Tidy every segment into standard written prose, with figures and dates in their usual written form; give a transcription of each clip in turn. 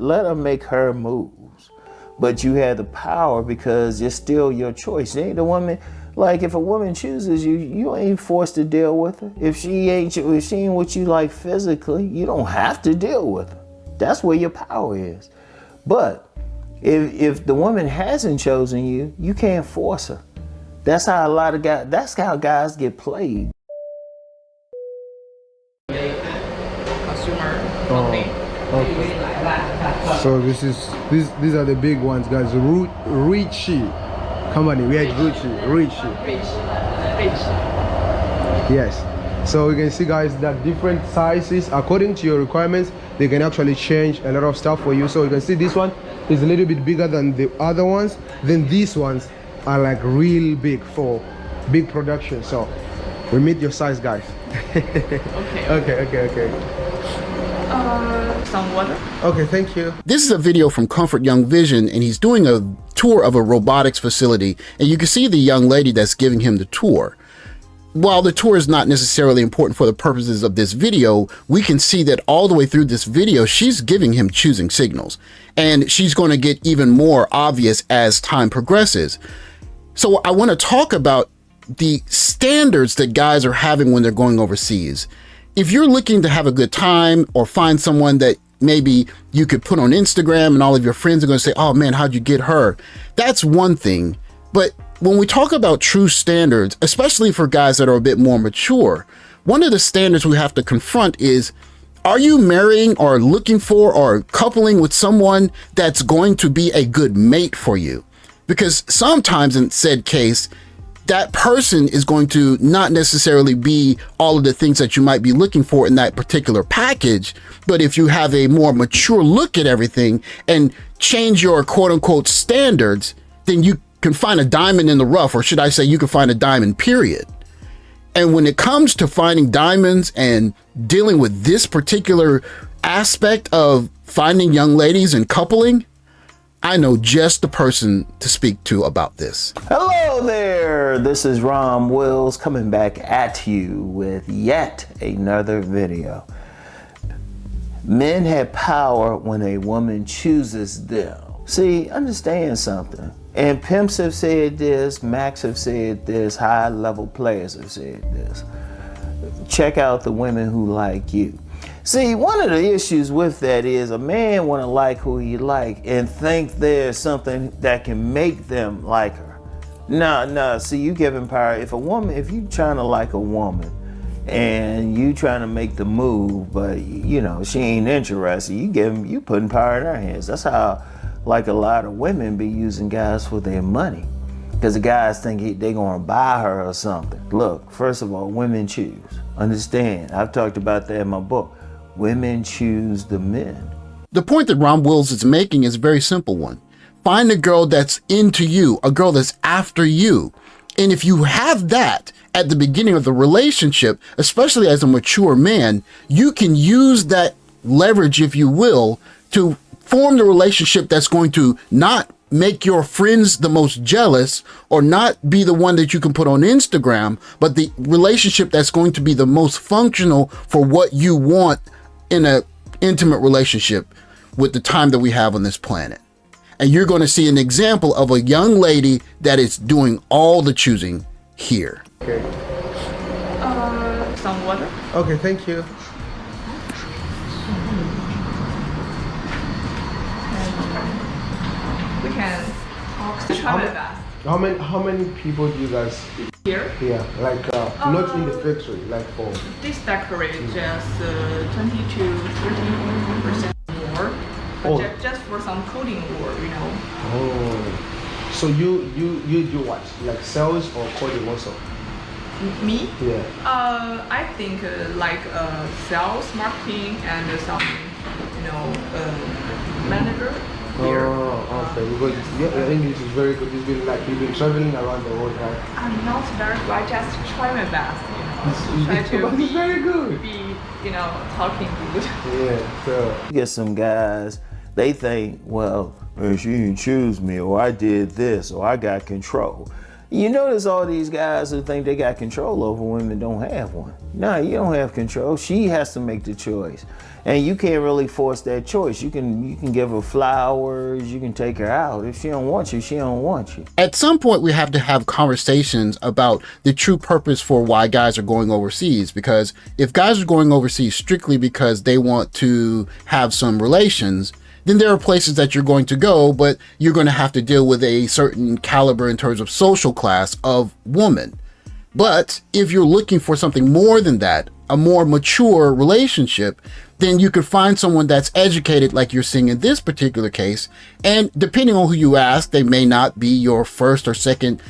Let her make her moves. But you have the power because it's still your choice. It ain't the woman, like if a woman chooses you, you ain't forced to deal with her. If she ain't what you like physically, you don't have to deal with her. That's where your power is. But if the woman hasn't chosen you, you can't force her. That's how a lot of guys, that's how guys get played. Consumer company. Okay. So these are the big ones, guys. Richie company. We had Richie. Yes. So you can see, guys, that different sizes according to your requirements, they can actually change a lot of stuff for you. So you can see this one is a little bit bigger than the other ones. Then these ones are like real big for big production. So we meet your size, guys. Okay. Some water. Okay, thank you. This is a video from Comfort Young Vision, and he's doing a tour of a robotics facility, and you can see the young lady that's giving him the tour. While the tour is not necessarily important for the purposes of this video, we can see that all the way through this video, she's giving him choosing signals, and she's going to get even more obvious as time progresses. So I want to talk about the standards that guys are having when they're going overseas. If you're looking to have a good time or find someone that maybe you could put on Instagram and all of your friends are going to say, oh man, how'd you get her? That's one thing. But when we talk about true standards, especially for guys that are a bit more mature, one of the standards we have to confront is, are you marrying or looking for or coupling with someone that's going to be a good mate for you? Because sometimes in said case, that person is going to not necessarily be all of the things that you might be looking for in that particular package. But if you have a more mature look at everything and change your quote unquote standards, then you can find a diamond in the rough, or should I say you can find a diamond, period. And when it comes to finding diamonds and dealing with this particular aspect of finding young ladies and coupling, I know just the person to speak to about this. Hello there, this is Rom Wills coming back at you with yet another video. Men have power when a woman chooses them. See, understand something. And pimps have said this, Max have said this, high level players have said this. Check out the women who like you. See, one of the issues with that is a man want to like who he like and think there's something that can make them like her. No, see, you giving power. If you trying to like a woman and you trying to make the move, but you know, she ain't interested, you putting power in her hands. That's how, like, a lot of women be using guys for their money. Because the guys think they're going to buy her or something. Look, first of all, women choose. Understand, I've talked about that in my book. Women choose the men. The point that Ron Wills is making is a very simple one. Find a girl that's into you, a girl that's after you. And if you have that at the beginning of the relationship, especially as a mature man, you can use that leverage, if you will, to form the relationship that's going to not make your friends the most jealous or not be the one that you can put on Instagram, but the relationship that's going to be the most functional for what you want in an intimate relationship with the time that we have on this planet. And you're going to see an example of a young lady that is doing all the choosing here. Okay. Some water. Okay, thank you. We can try my best. How many people do you guys Here? Yeah, like not in the factory, like for This decorate just 20 to 30% more, but just for some coding work, you know. Oh, so you do what? Like sales or coding also? Me? Yeah. I think like sales, marketing, and some, manager. Here. Oh, okay. Because your English is very good. You've been traveling around the world, right? I'm not very good. I just try my best, Try to but it's very good. be, talking good. Yeah, so. You get some guys, they think, well, she didn't choose me, or I did this, or I got control. You notice all these guys who think they got control over women don't have one. No, you don't have control. She has to make the choice. And you can't really force that choice. You can give her flowers, you can take her out. If she don't want you, she don't want you. At some point, we have to have conversations about the true purpose for why guys are going overseas. Because if guys are going overseas strictly because they want to have some relations, then there are places that you're going to go, but you're going to have to deal with a certain caliber in terms of social class of woman. But if you're looking for something more than that, a more mature relationship, then you could find someone that's educated like you're seeing in this particular case. And depending on who you ask, they may not be your first or second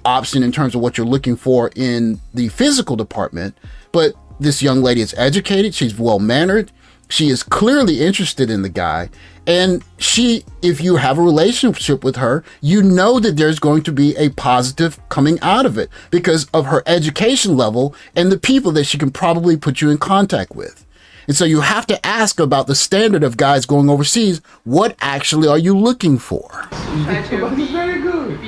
option in terms of what you're looking for in the physical department. But this young lady is educated, she's well-mannered, she is clearly interested in the guy, and if you have a relationship with her, you know that there's going to be a positive coming out of it because of her education level and the people that she can probably put you in contact with. And so you have to ask about the standard of guys going overseas. What actually are you looking for? Try to be very good.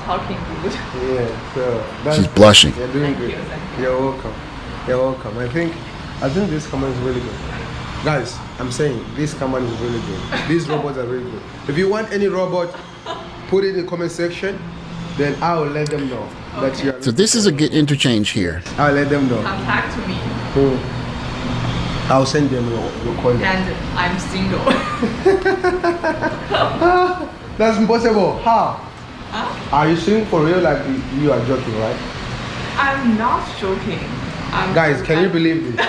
Talking good. Yeah, so She's blushing. You're doing good. You're welcome. You're welcome. I think this camera is really good. Guys, I'm saying this camera is really good. These robots are really good. If you want any robot, put it in the comment section. Then I'll let them know that you are. So this is a good interchange here. I'll let them know. Contact me. I'll send them your contact. And I'm single. That's impossible. How? Huh? Are you saying for real? Like you are joking, right? I'm not joking. Guys, can you believe this?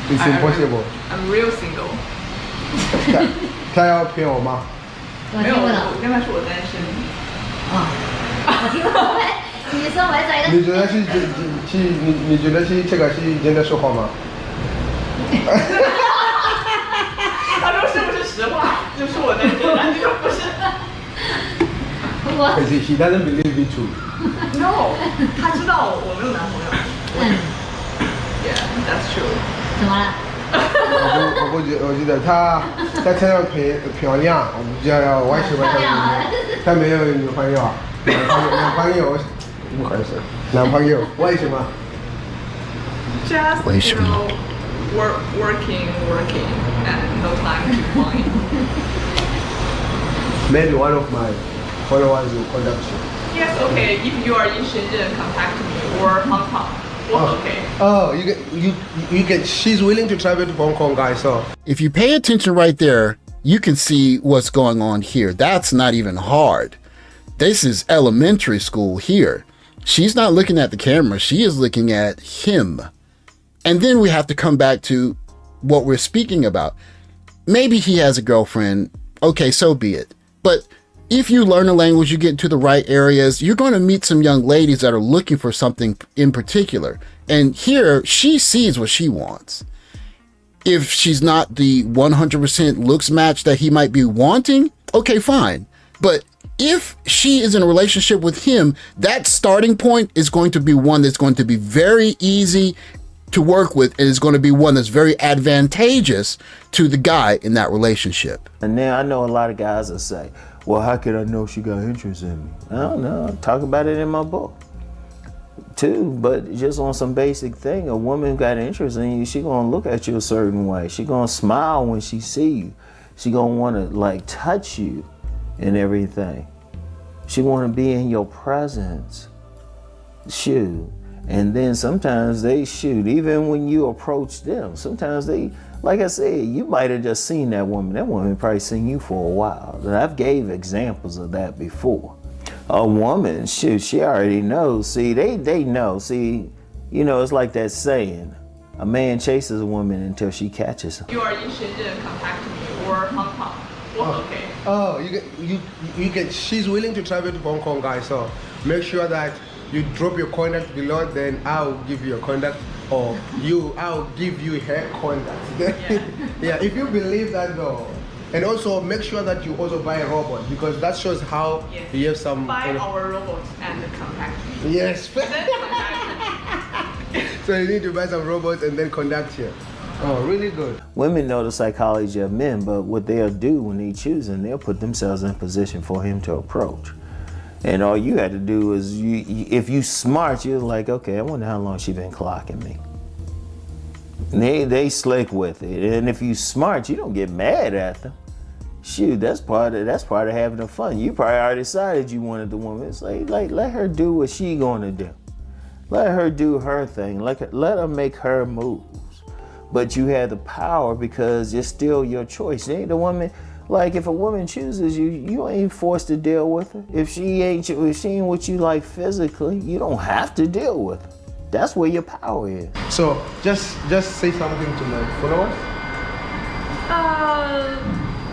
It's impossible. I'm real single. 他要骗我吗？没有，我跟他说我单身。我听不懂。你说我在你觉得你觉得这个是真的说话吗？他说是不是实话？就说我单身，然后就说不是。可是 he doesn't believe it too. No， 他知道我没有男朋友。Yeah, that's true. 怎么了？我记得他穿的漂亮，我不知道为什么他没有女朋友，男朋友不合适，男朋友为什么 ？Just working, and no time to find. Maybe one of my followers will contact you. Yes, okay. If you are in Shenzhen, contact me or Hong Kong. Okay. Oh, you can. She's willing to travel to Hong Kong, guys. So if you pay attention right there, you can see what's going on here. That's not even hard. This is elementary school here. She's not looking at the camera. She is looking at him. And then we have to come back to what we're speaking about. Maybe he has a girlfriend. Okay, so be it. But if you learn a language, you get into the right areas, you're going to meet some young ladies that are looking for something in particular. And here, she sees what she wants. If she's not the 100% looks match that he might be wanting, okay, fine. But if she is in a relationship with him, that starting point is going to be one that's going to be very easy to work with, and it's going to be one that's very advantageous to the guy in that relationship. And now I know a lot of guys that say, well, how could I know she got interest in me? I don't know. I talk about it in my book too, but just on some basic thing, a woman got interest in you, she gonna look at you a certain way. She gonna smile when she see you. She gonna wanna like touch you and everything. She wanna be in your presence. Shoot. And then sometimes they shoot, even when you approach them, sometimes they, like I said, you might have just seen that woman. That woman probably seen you for a while. And I've gave examples of that before. A woman, shoot, she already knows. See, they know. See, you know, it's like that saying, a man chases a woman until she catches him. You are in Shenzhen, contact me or Hong Kong. Okay. Oh, you can. She's willing to travel to Hong Kong, guys. So make sure that you drop your contact below. Then I'll give you a contact, or I'll give you her contact. Yeah. Yeah. If you believe that, though, and also make sure that you also buy a robot, because that shows how you have some. Buy our robots and contact me. Yes. Then contact me. So you need to buy some robots and then contact you. Oh, really good. Women know the psychology of men, but what they'll do when they choose him, they'll put themselves in position for him to approach. And all you had to do is, if you smart, you're like, okay, I wonder how long she been clocking me. And they slick with it. And if you smart, you don't get mad at them. Shoot, that's part of having the fun. You probably already decided you wanted the woman. It's like let her do what she gonna do. Let her do her thing. Let her make her moves. But you have the power because it's still your choice. It ain't the woman. Like, if a woman chooses you, you ain't forced to deal with her. If she ain't what you like physically, you don't have to deal with her. That's where your power is. So just say something to my followers.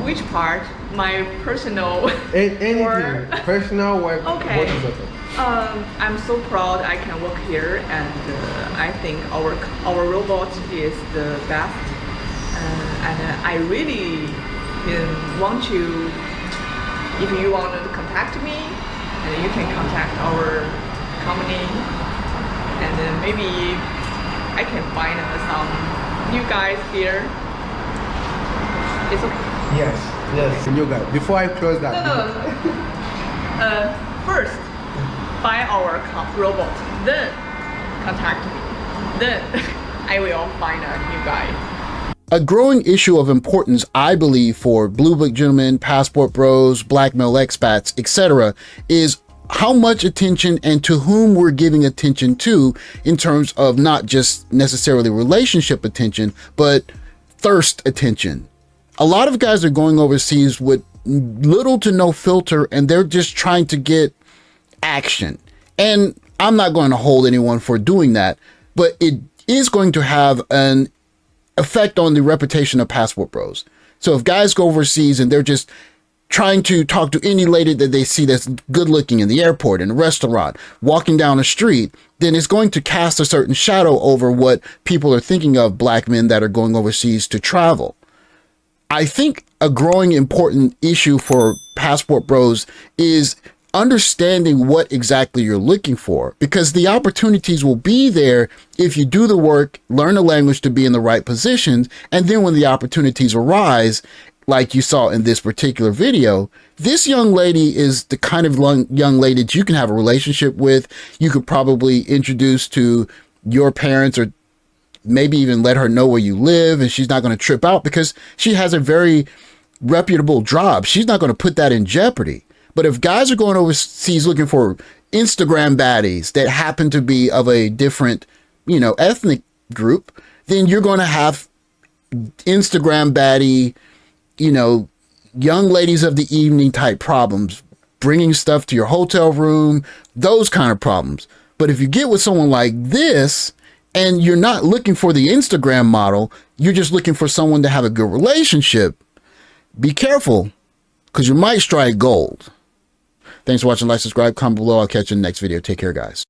Which part? My personal Anything. or Personal, what, okay. what is okay? I'm so proud I can work here, and I think our robot is the best. And I really want you, if you want to contact me, and you can contact our company, and then maybe I can find some new guys here. It's okay. Yes. New guy. Before I close that. No. First, buy our robot, then contact me. Then I will find a new guy. A growing issue of importance, I believe, for Blue Book Gentlemen, Passport Bros, Black Male Expats, etc., is how much attention and to whom we're giving attention to in terms of not just necessarily relationship attention, but thirst attention. A lot of guys are going overseas with little to no filter, and they're just trying to get action. And I'm not going to hold anyone for doing that, but it is going to have an effect on the reputation of Passport Bros. So if guys go overseas and they're just trying to talk to any lady that they see that's good looking in the airport, in a restaurant, walking down the street, then it's going to cast a certain shadow over what people are thinking of black men that are going overseas to travel. I think a growing important issue for Passport Bros is understanding what exactly you're looking for, because the opportunities will be there if you do the work, learn the language to be in the right positions, and then when the opportunities arise, like you saw in this particular video, this young lady is the kind of young lady that you can have a relationship with. You could probably introduce to your parents, or maybe even let her know where you live, and she's not going to trip out because she has a very reputable job. She's not going to put that in jeopardy. But if guys are going overseas looking for Instagram baddies that happen to be of a different, ethnic group, then you're going to have Instagram baddie, young ladies of the evening type problems, bringing stuff to your hotel room, those kind of problems. But if you get with someone like this, and you're not looking for the Instagram model, you're just looking for someone to have a good relationship, be careful, because you might strike gold. Thanks for watching. Like, subscribe, comment below. I'll catch you in the next video. Take care, guys.